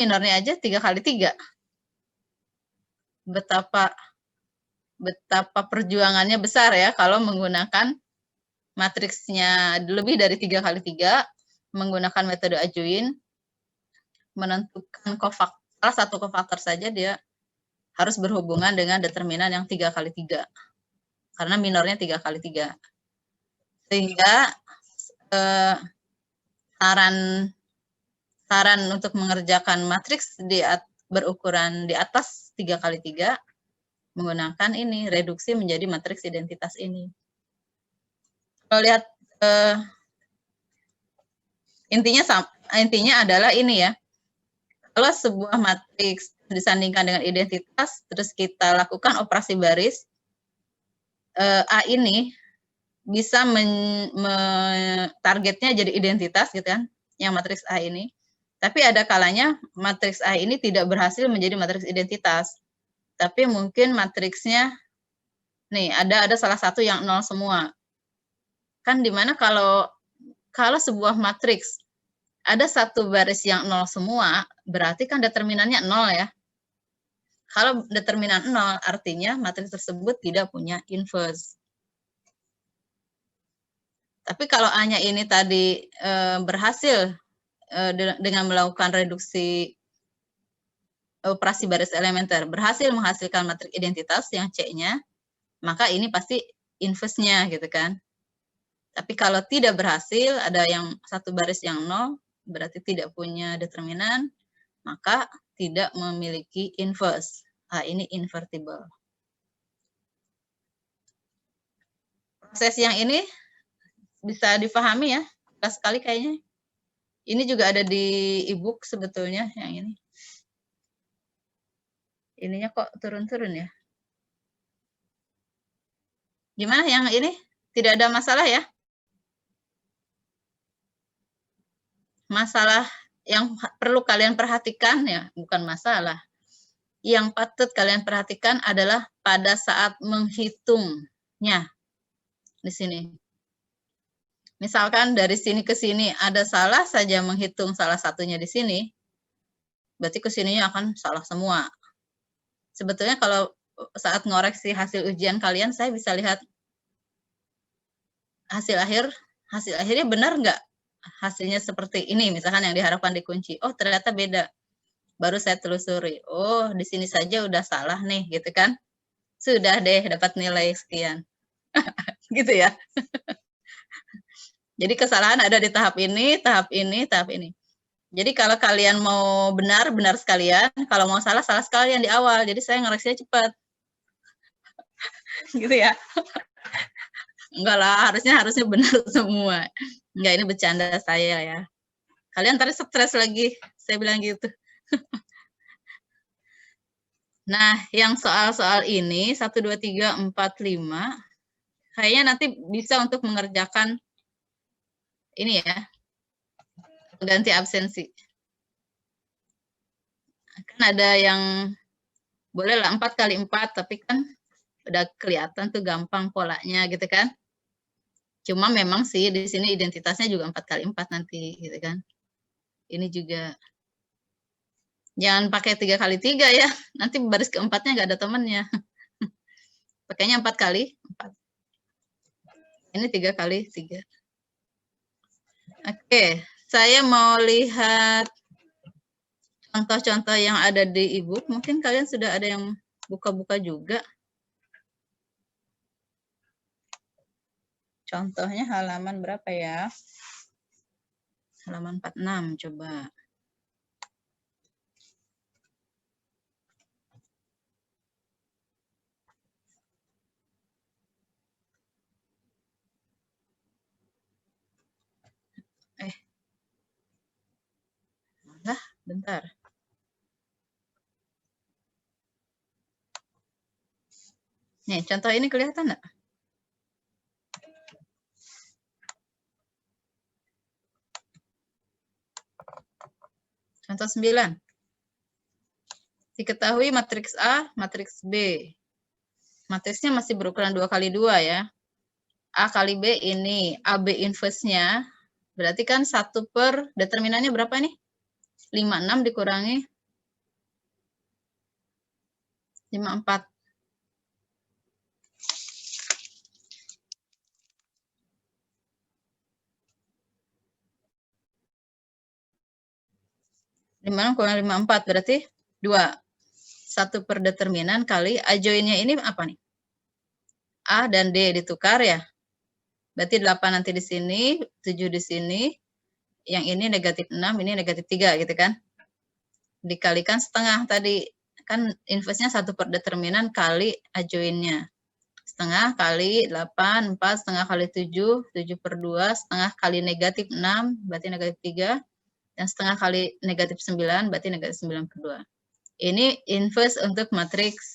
minornya aja 3 kali 3. Betapa perjuangannya besar ya kalau menggunakan matriksnya lebih dari 3 kali 3, menggunakan metode ajoin, menentukan kofaktor, salah satu kofaktor saja dia harus berhubungan dengan determinan yang 3 kali 3. Karena minornya 3 kali 3. Sehingga saran untuk mengerjakan matriks berukuran di atas 3 kali 3 menggunakan ini, reduksi menjadi matriks identitas ini. Kalau lihat intinya adalah ini ya. Kalau sebuah matriks disandingkan dengan identitas, terus kita lakukan operasi baris, A ini bisa targetnya jadi identitas gitu kan, yang matriks A ini. Tapi ada kalanya matriks A ini tidak berhasil menjadi matriks identitas. Tapi mungkin matriksnya nih ada salah satu yang 0 semua. Kan dimana kalau sebuah matriks ada satu baris yang 0 semua, berarti kan determinannya 0 ya. Kalau determinan 0 artinya matriks tersebut tidak punya inverse. Tapi kalau A-nya ini tadi berhasil dengan melakukan reduksi operasi baris elementer, berhasil menghasilkan matriks identitas yang C-nya, maka ini pasti inverse-nya gitu kan. Tapi kalau tidak berhasil, ada yang satu baris yang 0, berarti tidak punya determinan, maka tidak memiliki inverse. Ini invertible. Proses yang ini bisa dipahami ya, jelas sekali kayaknya. Ini juga ada di e-book sebetulnya yang ini. Ininya kok turun-turun ya? Gimana yang ini? Tidak ada masalah ya? Masalah yang perlu kalian perhatikan ya, bukan masalah. Yang patut kalian perhatikan adalah pada saat menghitungnya. Di sini. Misalkan dari sini ke sini ada salah saja menghitung salah satunya di sini, berarti ke sininya akan salah semua. Sebetulnya kalau saat ngoreksi hasil ujian kalian, saya bisa lihat hasil akhirnya benar nggak? Hasilnya seperti ini, misalkan yang diharapkan dikunci. Oh, ternyata beda. Baru saya telusuri. Oh, di sini saja udah salah nih, gitu kan? Sudah deh, dapat nilai sekian. Gitu ya. Jadi kesalahan ada di tahap ini, tahap ini, tahap ini. Jadi kalau kalian mau benar, benar sekalian. Kalau mau salah, salah sekalian di awal. Jadi saya ngoreksinya cepat. Gitu ya. Enggak lah, harusnya benar semua. Enggak, ini bercanda saya ya. Kalian ntar stres lagi, saya bilang gitu. Nah, yang soal-soal ini, 1, 2, 3, 4, 5, kayaknya nanti bisa untuk mengerjakan ini ya, ganti absensi. Kan ada yang bolehlah 4 kali 4, tapi kan udah kelihatan tuh gampang polanya gitu kan. Cuma memang sih di sini identitasnya juga 4 kali 4 nanti gitu kan. Ini juga jangan pakai 3 kali 3 ya. Nanti baris keempatnya nggak ada temannya. Pakainya 4 kali 4. Ini 3 kali 3. Oke, saya mau lihat contoh-contoh yang ada di e-book. Mungkin kalian sudah ada yang buka-buka juga. Contohnya halaman berapa ya? Halaman 46 coba. Bentar. Nih, contoh ini kelihatan nggak? Contoh 9. Diketahui matriks A, matriks B. Matriksnya masih berukuran 2 kali 2 ya. A kali B ini, AB inverse-nya, berarti kan 1 per, determinannya berapa nih? 56 dikurangi 54. Lima kurang 54 berarti 2. 1 per determinan kali adjoinnya ini apa nih? A dan D ditukar ya. Berarti 8 nanti di sini, 7 di sini. Yang ini negatif 6, ini negatif 3 gitu kan. Dikalikan setengah tadi. Kan inverse-nya 1 per determinan kali adjoinnya. Setengah kali 8, 4, setengah kali 7, 7 per 2, setengah kali negatif 6, berarti negatif 3. Dan setengah kali negatif 9, berarti negatif 9 per 2. Ini inverse untuk matriks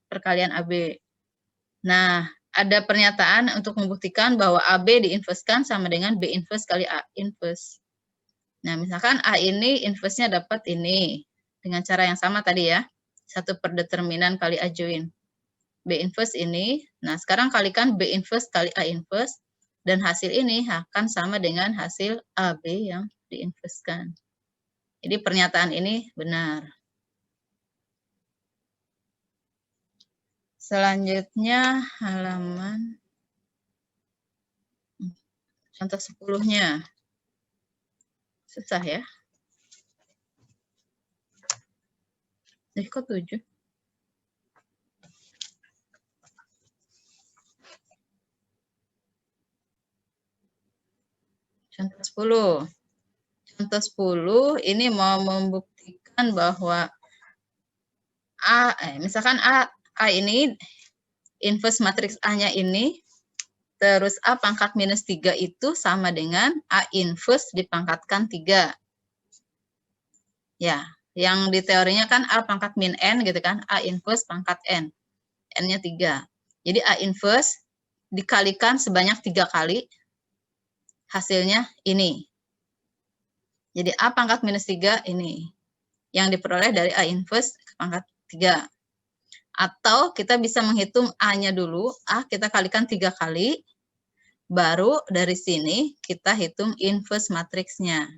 perkalian AB. Nah, ada pernyataan untuk membuktikan bahwa AB diinverskan sama dengan B inverse kali A inverse. Nah, misalkan A ini inverse-nya dapat ini. Dengan cara yang sama tadi ya. 1 per determinan kali adjoin. B inverse ini. Nah, sekarang kalikan B inverse kali A inverse. Dan hasil ini akan sama dengan hasil AB yang diinverskan. Jadi pernyataan ini benar. Selanjutnya halaman contoh 10-nya. Susah ya. Kok 7? Contoh 10. Contoh 10 ini mau membuktikan bahwa misalkan A ini inverse matriks A-nya ini, terus A pangkat minus 3 itu sama dengan A inverse dipangkatkan 3. Ya, yang di teorinya kan A pangkat min N gitu kan, A inverse pangkat N. N-nya 3. Jadi A inverse dikalikan sebanyak 3 kali, hasilnya ini. Jadi A pangkat minus 3 ini. Yang diperoleh dari A inverse pangkat 3. Atau kita bisa menghitung A-nya dulu. A kita kalikan 3 kali. Baru dari sini kita hitung inverse matriksnya.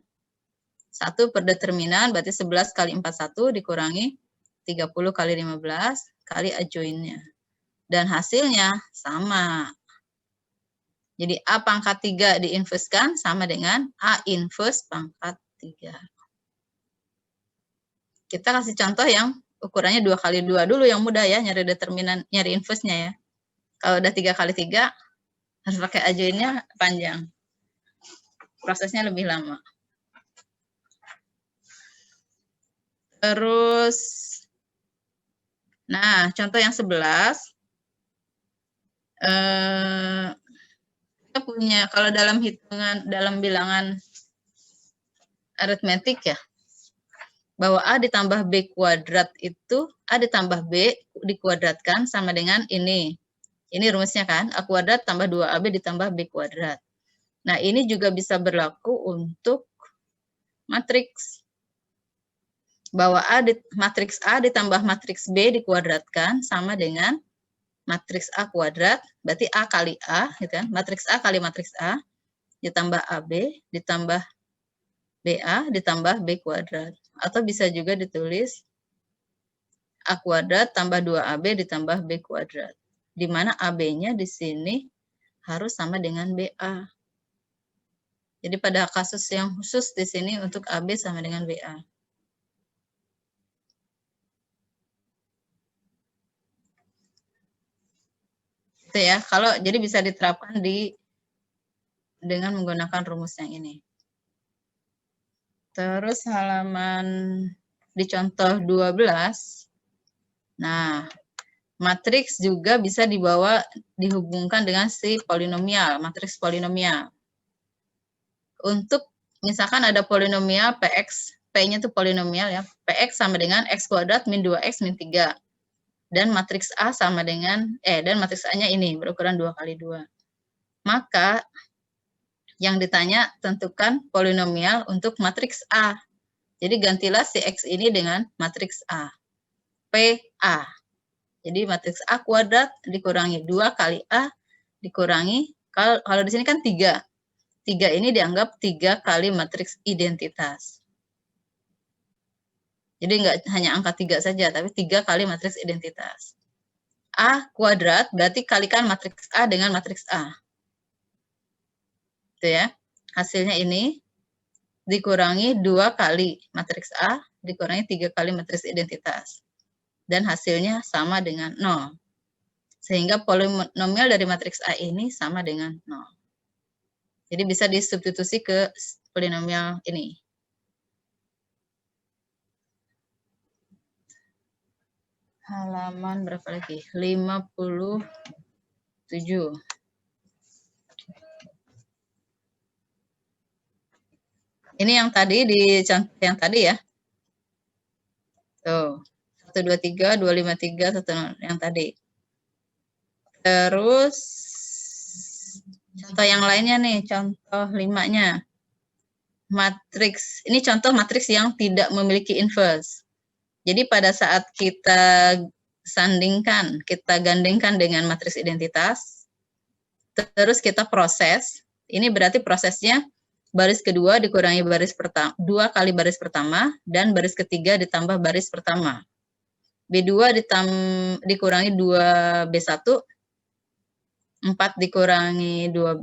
1 per determinan berarti 11 kali 41 dikurangi 30 kali 15 kali adjoinnya. Dan hasilnya sama. Jadi A pangkat 3 diinverskan sama dengan A inverse pangkat 3. Kita kasih contoh yang ukurannya 2 kali 2 dulu yang mudah ya, nyari determinan, nyari inverse-nya ya. Kalau udah 3 kali 3, harus pakai adjoinnya panjang. Prosesnya lebih lama. Terus, nah contoh yang 11, kita punya, kalau dalam hitungan, dalam bilangan aritmetik ya, bahwa A ditambah B kuadrat itu, A ditambah B dikuadratkan sama dengan ini. Ini rumusnya kan, A kuadrat tambah 2AB ditambah B kuadrat. Nah, ini juga bisa berlaku untuk matriks. Bahwa matriks A ditambah matriks B dikuadratkan sama dengan matriks A kuadrat, berarti A kali A, gitu kan? Matriks A kali matriks A, ditambah AB, ditambah BA, ditambah B kuadrat. Atau bisa juga ditulis A kuadrat tambah 2AB ditambah B kuadrat. Di mana AB-nya di sini harus sama dengan BA. Jadi pada kasus yang khusus di sini untuk AB sama dengan BA. Itu ya, kalau jadi bisa diterapkan dengan menggunakan rumus yang ini. Terus halaman di contoh 12. Nah, matriks juga bisa dihubungkan dengan si polinomial, matriks polinomial. Untuk misalkan ada polinomial PX, P-nya itu polinomial ya, PX sama dengan X kuadrat min 2X min 3. Dan matriks A sama dengan, dan matriks A-nya ini, berukuran 2 kali 2. Maka, yang ditanya, tentukan polinomial untuk matriks A. Jadi gantilah si X ini dengan matriks A. PA. Jadi matriks A kuadrat dikurangi 2 kali A dikurangi, kalau di sini kan 3. 3 ini dianggap 3 kali matriks identitas. Jadi nggak hanya angka 3 saja, tapi 3 kali matriks identitas. A kuadrat berarti kalikan matriks A dengan matriks A. Itu ya. Hasilnya ini dikurangi 2 kali matriks A, dikurangi 3 kali matriks identitas. Dan hasilnya sama dengan 0. Sehingga polinomial dari matriks A ini sama dengan 0. Jadi bisa disubstitusi ke polinomial ini. Halaman berapa lagi? 57. Ini yang tadi di contoh yang tadi ya. Tuh, 1, 2, 3, 2, 5, 3, 1, 0 yang tadi. Terus contoh yang lainnya nih, contoh 5-nya. Matriks, ini contoh matriks yang tidak memiliki inverse. Jadi pada saat kita sandingkan, kita gandengkan dengan matriks identitas, terus kita proses, ini berarti prosesnya baris kedua dikurangi baris pertama, 2 kali baris pertama, dan baris ketiga ditambah baris pertama. B2 dikurangi 2B1, 4 dikurangi 12,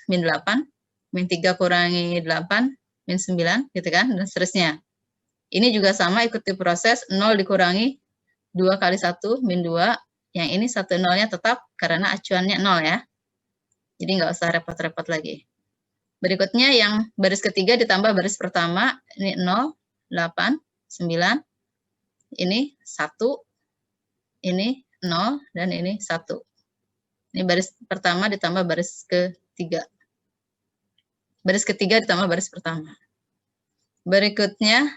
min 8, min 3 kurangi 8, min 9, gitu kan, dan seterusnya. Ini juga sama, ikuti proses, 0 dikurangi 2 kali 1, min 2, yang ini 1 0-nya tetap, karena acuannya 0 ya. Jadi nggak usah repot-repot lagi. Berikutnya yang baris ketiga ditambah baris pertama, ini 0, 8, 9, ini 1, ini 0, dan ini 1. Ini baris pertama ditambah baris ketiga. Baris ketiga ditambah baris pertama. Berikutnya,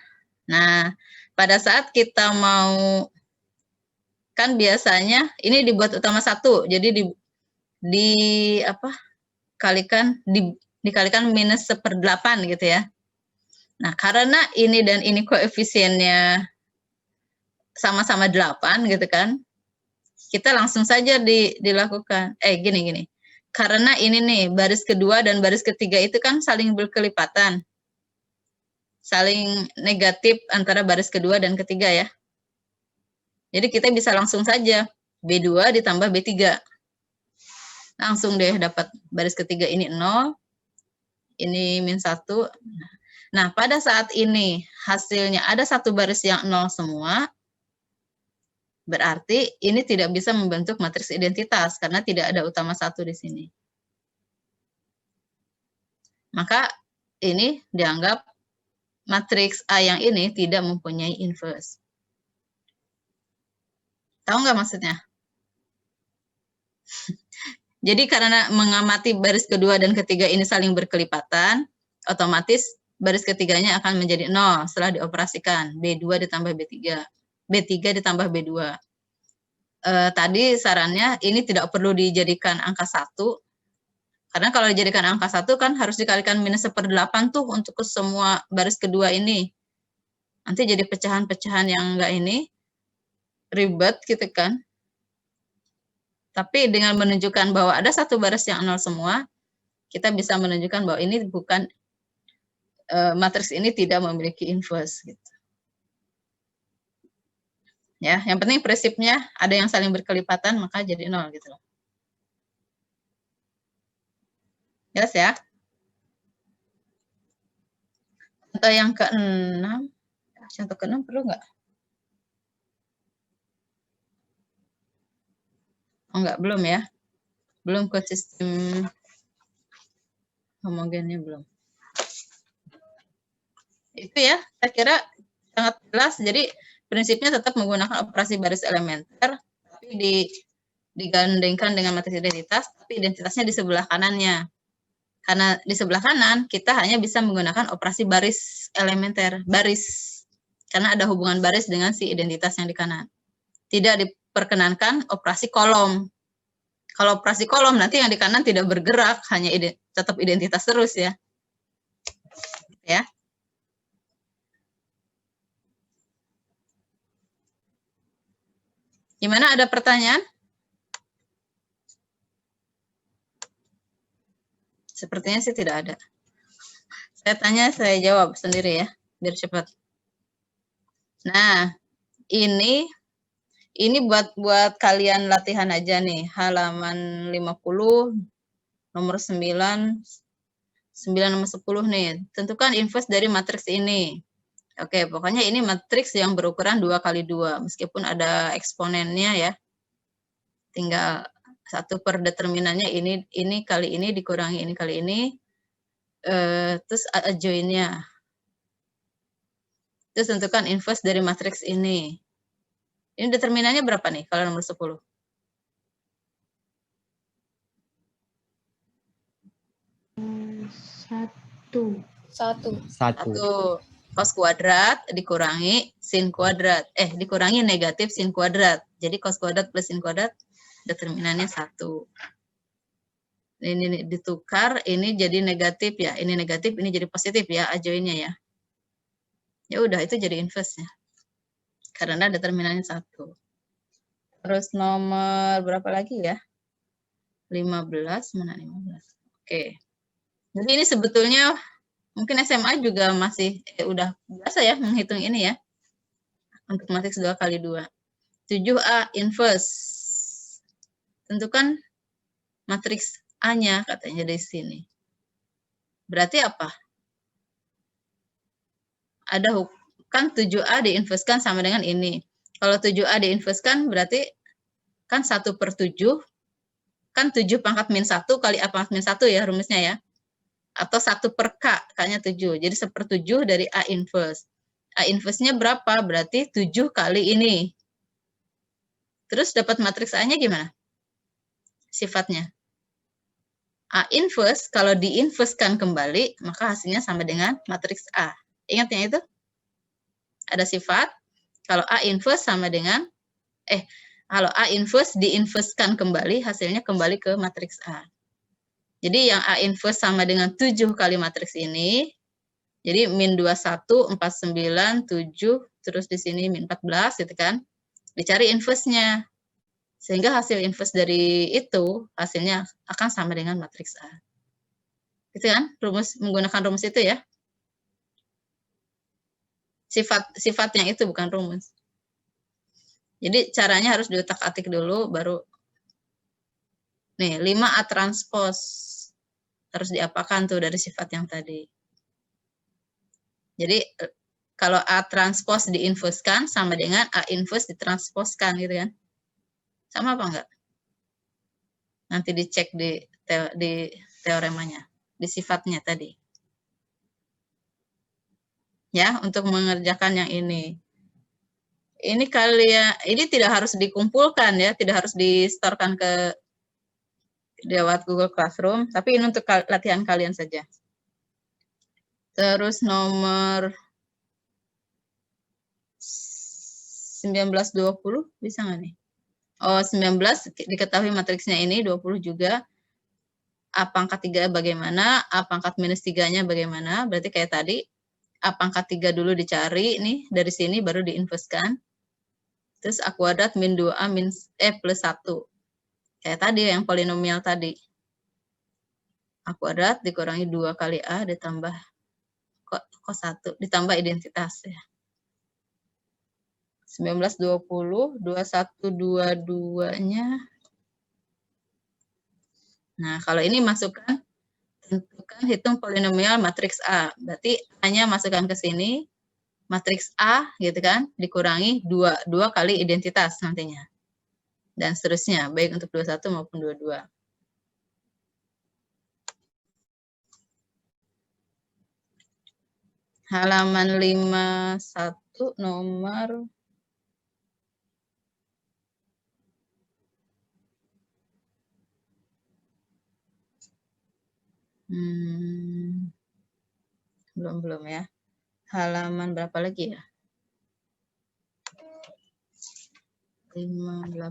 nah pada saat kita mau, kan biasanya ini dibuat utama 1, jadi dikalikan minus 1/8 gitu ya. Nah, karena ini dan ini koefisiennya sama-sama 8 gitu kan, kita langsung saja dilakukan. Gini. Karena ini nih, baris kedua dan baris ketiga itu kan saling berkelipatan. Saling negatif antara baris kedua dan ketiga ya. Jadi kita bisa langsung saja, B2 ditambah B3. Langsung deh dapat baris ketiga ini 0, ini min 1. Nah, pada saat ini hasilnya ada satu baris yang 0 semua, berarti ini tidak bisa membentuk matriks identitas karena tidak ada utama 1 di sini. Maka ini dianggap matriks A yang ini tidak mempunyai inverse. Tahu nggak maksudnya? Jadi karena mengamati baris kedua dan ketiga ini saling berkelipatan, otomatis baris ketiganya akan menjadi 0 setelah dioperasikan. B2 ditambah B3. B3 ditambah B2. Tadi sarannya ini tidak perlu dijadikan angka 1, karena kalau dijadikan angka 1 kan harus dikalikan minus 1/8 tuh untuk ke semua baris kedua ini. Nanti jadi pecahan-pecahan yang enggak ini, ribet gitu kan. Tapi dengan menunjukkan bahwa ada satu baris yang 0 semua, kita bisa menunjukkan bahwa ini bukan, matriks ini tidak memiliki inverse gitu. Ya, yang penting prinsipnya ada yang saling berkelipatan maka jadi 0 gitu loh. Jelas ya? Contoh yang ke-6, contoh ke-6 perlu nggak? Oh enggak, belum ya. Belum ke sistem homogennya belum. Itu ya, saya kira sangat jelas. Jadi prinsipnya tetap menggunakan operasi baris elementer, tapi digandengkan dengan matriks identitas, tapi identitasnya di sebelah kanannya. Karena di sebelah kanan, kita hanya bisa menggunakan operasi baris elementer, baris. Karena ada hubungan baris dengan si identitas yang di kanan. Tidak diperkenankan operasi kolom. Kalau operasi kolom, nanti yang di kanan tidak bergerak, hanya tetap identitas terus ya. Ya. Gimana, ada pertanyaan? Sepertinya sih tidak ada. Saya tanya, saya jawab sendiri ya. biar cepat. Nah, ini buat kalian latihan aja nih, halaman 50, nomor 9 sama 10 nih. Tentukan inverse dari matriks ini. Oke, pokoknya ini matriks yang berukuran 2x2, meskipun ada eksponennya ya. Tinggal 1 per determinannya ini kali ini dikurangi ini kali ini, terus join-nya. Terus tentukan inverse dari matriks ini. Ini determinannya berapa nih kalau nomor 10? 1 cos kuadrat dikurangi sin kuadrat. Dikurangi negatif sin kuadrat. Jadi cos kuadrat plus sin kuadrat determinannya 1. Ini ditukar, ini jadi negatif ya. Ini negatif, ini jadi positif ya, ajoinnya ya. Ya udah, itu jadi inverse-nya. Karena determinannya 1. Terus nomor berapa lagi ya? 15, mana 15? Oke. Jadi ini sebetulnya mungkin SMA juga masih udah biasa ya menghitung ini ya. Untuk matriks 2x2. 7A inverse. Tentukan matriks A-nya katanya di sini. Berarti apa? Ada kan 7A diinverskan sama dengan ini. Kalau 7A diinverskan berarti kan 1 per 7, kan 7 pangkat min 1 kali A pangkat min 1 ya rumusnya ya. Atau 1 per K, K-nya 7. Jadi 1/7 dari A inverse. A inverse-nya berapa? Berarti 7 kali ini. Terus dapat matriks A-nya gimana? Sifatnya. A inverse, kalau diinverskan kembali, maka hasilnya sama dengan matriks A. Ingat yang itu? Ada sifat, kalau A inverse sama dengan, kalau A inverse diinverskan kembali, hasilnya kembali ke matriks A. Jadi yang A inverse sama dengan 7 kali matriks ini, jadi min 21, 49, 7, terus di sini min 14 gitu kan. Dicari inverse-nya. Sehingga hasil inverse dari itu, hasilnya akan sama dengan matriks A. Gitu kan? Menggunakan rumus itu ya. Sifatnya itu bukan rumus. Jadi caranya harus diotak-atik dulu, baru. Nih, 5A transpose. Harus diapakan tuh dari sifat yang tadi. Jadi kalau A transpose diinverskan sama dengan A inverse ditransposkan gitu kan. Sama apa enggak? Nanti dicek di teoremanya, di sifatnya tadi. Ya, untuk mengerjakan yang ini. Ini ini tidak harus dikumpulkan ya, tidak harus di-storekan ke lewat Google Classroom, tapi ini untuk latihan kalian saja. Terus nomor 19-20 bisa nggak nih? Oh, 19 diketahui matriksnya ini, 20 juga. A pangkat 3 bagaimana, A pangkat minus 3-nya bagaimana, berarti kayak tadi, A pangkat 3 dulu dicari, nih dari sini baru diinverskan. Terus A kuadrat min 2A plus 1. Kayak tadi yang polinomial tadi. A kuadrat dikurangi 2 kali A ditambah kos 1, ditambah identitas ya. 19, 20, 21, 22-nya. Nah, kalau ini masukkan, tentukan hitung polinomial matriks A. Berarti A-nya masukkan ke sini, matriks A gitu kan, dikurangi 2 kali identitas nantinya. Dan seterusnya, baik untuk 21 maupun 22. Halaman 51 nomor belum ya. Halaman berapa lagi ya? 58.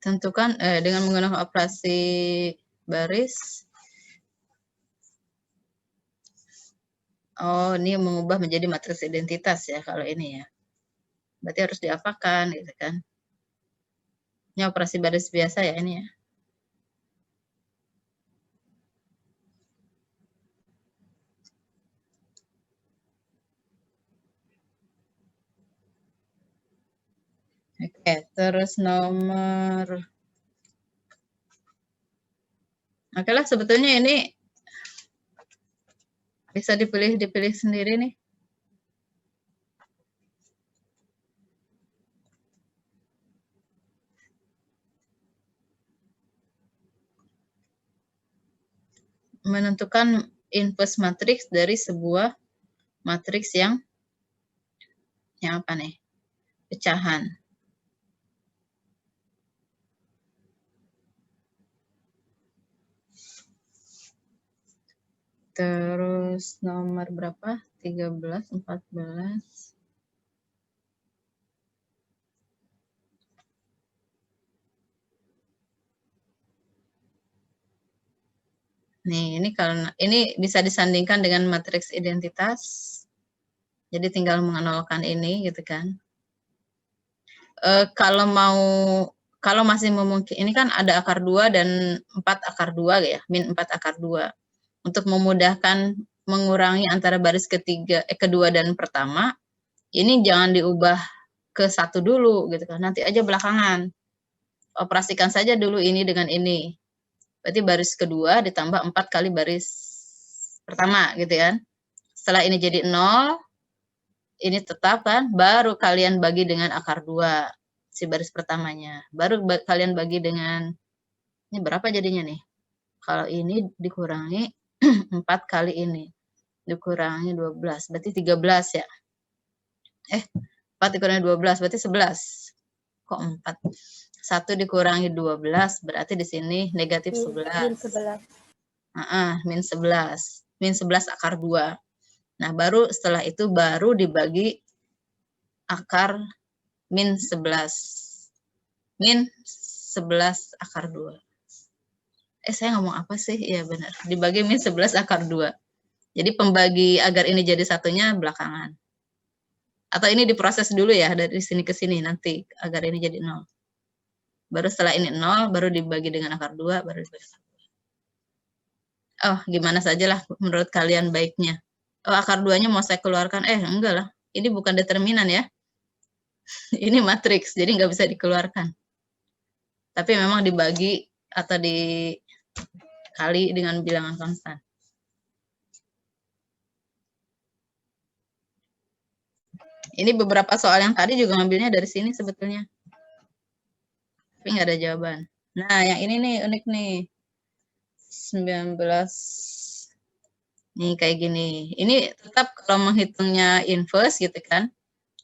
Tentukan dengan menggunakan operasi baris. Oh, ini mengubah menjadi matriks identitas ya kalau ini ya. Berarti harus diapakan gitu kan. Ini operasi baris biasa ya ini ya. Oke, terus nomor. Oke lah, sebetulnya ini bisa dipilih sendiri nih. Menentukan inverse matriks dari sebuah matriks yang apa nih? Pecahan. Terus nomor berapa? 13, 14. Nih, ini karena ini bisa disandingkan dengan matriks identitas. Jadi tinggal mengenolkan ini gitu kan. Kalau masih memungkinkan, ini kan ada akar 2 dan 4 akar 2 ya, min 4 akar 2. Untuk memudahkan mengurangi antara baris kedua dan pertama, ini jangan diubah ke 1 dulu gitu kan, nanti aja belakangan. Operasikan saja dulu ini dengan ini. Berarti baris kedua ditambah 4 kali baris pertama gitu kan. Setelah ini jadi 0, ini tetap kan, baru kalian bagi dengan akar 2 si baris pertamanya. Baru kalian bagi dengan, ini berapa jadinya nih? Kalau ini dikurangi 4 kali ini, dikurangi 12, berarti 13 ya. 4 dikurangi 12, berarti 11. Kok 4? 1 dikurangi 12, berarti di sini negatif 11. Min 11. Min 11 akar 2. Nah, baru setelah itu baru dibagi akar min 11. Min 11 akar 2. Saya ngomong apa sih? Iya benar. Dibagi min 11 akar 2. Jadi pembagi agar ini jadi satunya belakangan. Atau ini diproses dulu ya, dari sini ke sini nanti agar ini jadi 0. Baru setelah ini 0, baru dibagi dengan akar 2, baru dibagi akar 2. Oh, gimana sajalah menurut kalian baiknya. Oh, akar 2-nya mau saya keluarkan? Enggak lah. Ini bukan determinan ya. Ini matriks, jadi nggak bisa dikeluarkan. Tapi memang dibagi atau dikali dengan bilangan konstan. Ini beberapa soal yang tadi juga ngambilnya dari sini sebetulnya. Tapi nggak ada jawaban. Nah, yang ini nih unik nih. 19. Nih kayak gini. Ini tetap kalau menghitungnya inverse gitu kan,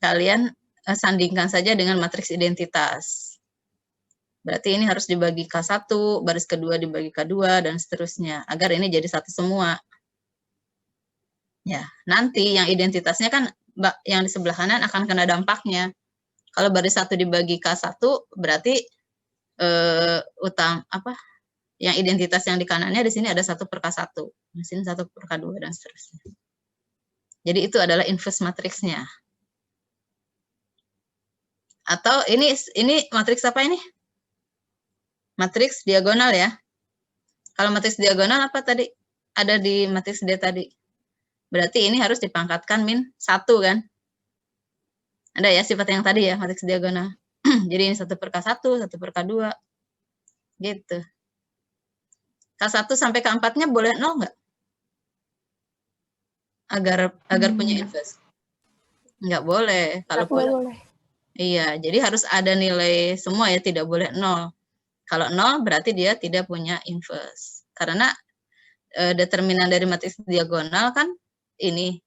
kalian sandingkan saja dengan matriks identitas. Berarti ini harus dibagi K1, baris kedua dibagi K2, dan seterusnya. Agar ini jadi satu semua. Ya, nanti yang identitasnya kan yang di sebelah kanan akan kena dampaknya. Kalau baris 1 dibagi K1 berarti yang identitas yang di kanannya di sini ada 1/K1. Di sini 1/K2 dan seterusnya. Jadi itu adalah inverse matriksnya. Atau ini matriks apa ini? Matriks diagonal ya. Kalau matriks diagonal apa tadi? Ada di matriks D tadi. Berarti ini harus dipangkatkan min 1 kan? Ada ya sifat yang tadi ya, matriks diagonal. Jadi ini 1/K1, 1/K2. Gitu. K1 sampai K4-nya boleh 0 nggak? Agar punya inverse. Nggak boleh. Kalau boleh. Iya, jadi harus ada nilai semua ya, tidak boleh 0. Kalau 0 berarti dia tidak punya inverse. Karena determinan dari matriks diagonal kan ini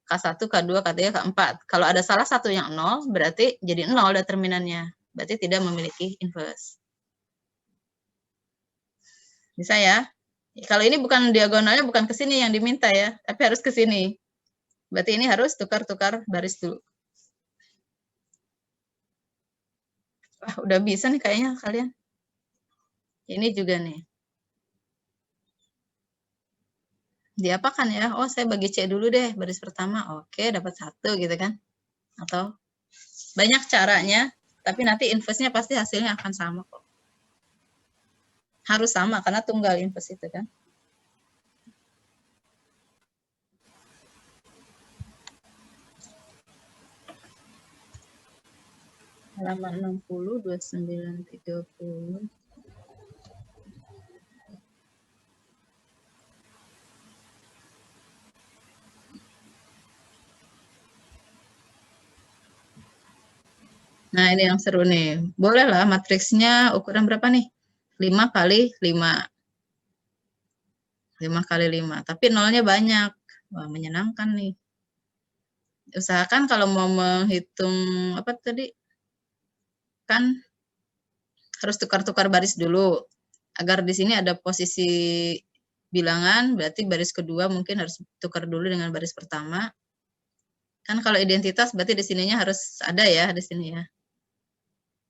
K1, K2, K3, K4. Kalau ada salah satu yang 0, berarti jadi 0 determinannya. Berarti tidak memiliki inverse. Bisa ya? Kalau ini bukan diagonalnya, bukan ke sini yang diminta ya, tapi harus ke sini. Berarti ini harus tukar-tukar baris dulu. Wah, udah bisa nih kayaknya kalian. Ini juga nih. Diapakan ya? Oh, saya bagi C dulu deh, baris pertama. Oke, dapat 1 gitu kan. Atau banyak caranya, tapi nanti inverse-nya pasti hasilnya akan sama kok. Harus sama, karena tunggal inverse itu kan. Halaman 60, 29, 30. Nah, ini yang seru nih. Boleh lah matriksnya ukuran berapa nih? 5 kali 5. 5 kali 5. Tapi nolnya banyak. Wah, menyenangkan nih. Usahakan kalau mau menghitung apa tadi? Kan harus tukar-tukar baris dulu. Agar di sini ada posisi bilangan, berarti baris kedua mungkin harus tukar dulu dengan baris pertama. Kan kalau identitas berarti di sininya harus ada ya, di sini ya.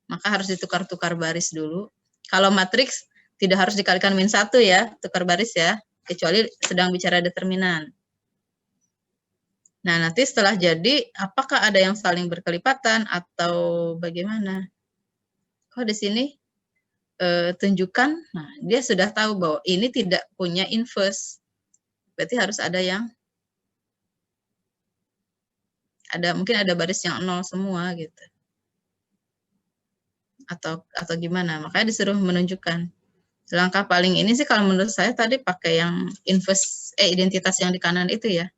Maka harus ditukar-tukar baris dulu. Kalau matriks tidak harus dikalikan -1 ya, tukar baris ya, kecuali sedang bicara determinan. Nah, nanti setelah jadi, apakah ada yang saling berkelipatan atau bagaimana? Kok di sini tunjukkan, nah dia sudah tahu bahwa ini tidak punya inverse. Berarti harus ada yang mungkin ada baris yang 0 semua gitu. Atau gimana? Makanya disuruh menunjukkan. Langkah paling ini sih kalau menurut saya tadi pakai yang inverse identitas yang di kanan itu ya.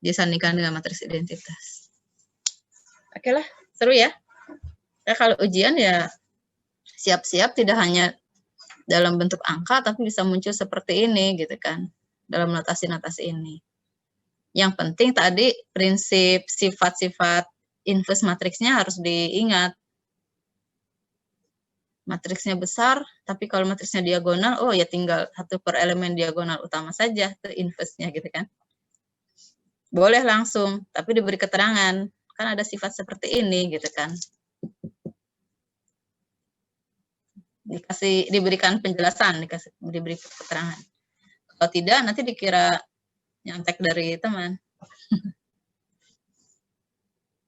Disandingkan dengan matriks identitas. Oke lah, seru ya. Ya kalau ujian ya siap-siap tidak hanya dalam bentuk angka tapi bisa muncul seperti ini gitu kan. Dalam notasi-notasi ini. Yang penting tadi prinsip sifat-sifat inverse matriksnya harus diingat. Matriksnya besar, tapi kalau matriksnya diagonal, oh ya tinggal 1 per elemen diagonal utama saja, itu inverse-nya gitu kan. Boleh langsung, tapi diberi keterangan. Kan ada sifat seperti ini gitu kan. Diberikan penjelasan, diberi keterangan. Kalau tidak, nanti dikira nyontek dari teman.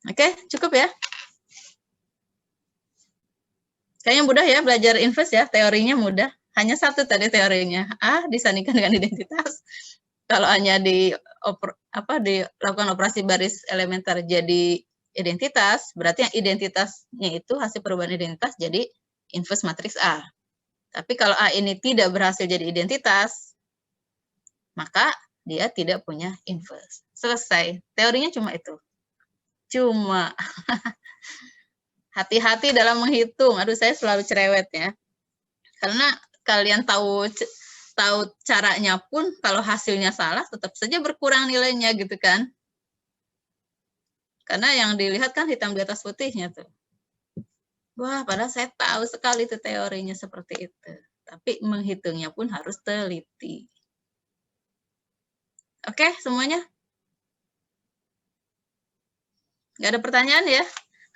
Oke, cukup ya. Kayaknya mudah ya belajar inverse ya, teorinya mudah. Hanya satu tadi teorinya, disandingkan dengan identitas. Kalau hanya dilakukan operasi baris elementer jadi identitas, berarti yang identitasnya itu hasil perubahan identitas jadi inverse matriks A. Tapi kalau A ini tidak berhasil jadi identitas, maka dia tidak punya inverse. Selesai. Teorinya cuma itu. Cuma hati-hati dalam menghitung. Aduh, saya selalu cerewet ya. Karena kalian tahu caranya pun kalau hasilnya salah tetap saja berkurang nilainya gitu kan. Karena yang dilihat kan hitam di atas putihnya tuh. Wah, padahal saya tahu sekali itu teorinya seperti itu. Tapi menghitungnya pun harus teliti. Oke, semuanya? Nggak ada pertanyaan ya?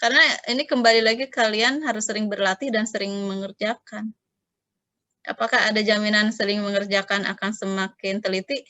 Karena ini kembali lagi kalian harus sering berlatih dan sering mengerjakan. Apakah ada jaminan sering mengerjakan akan semakin teliti?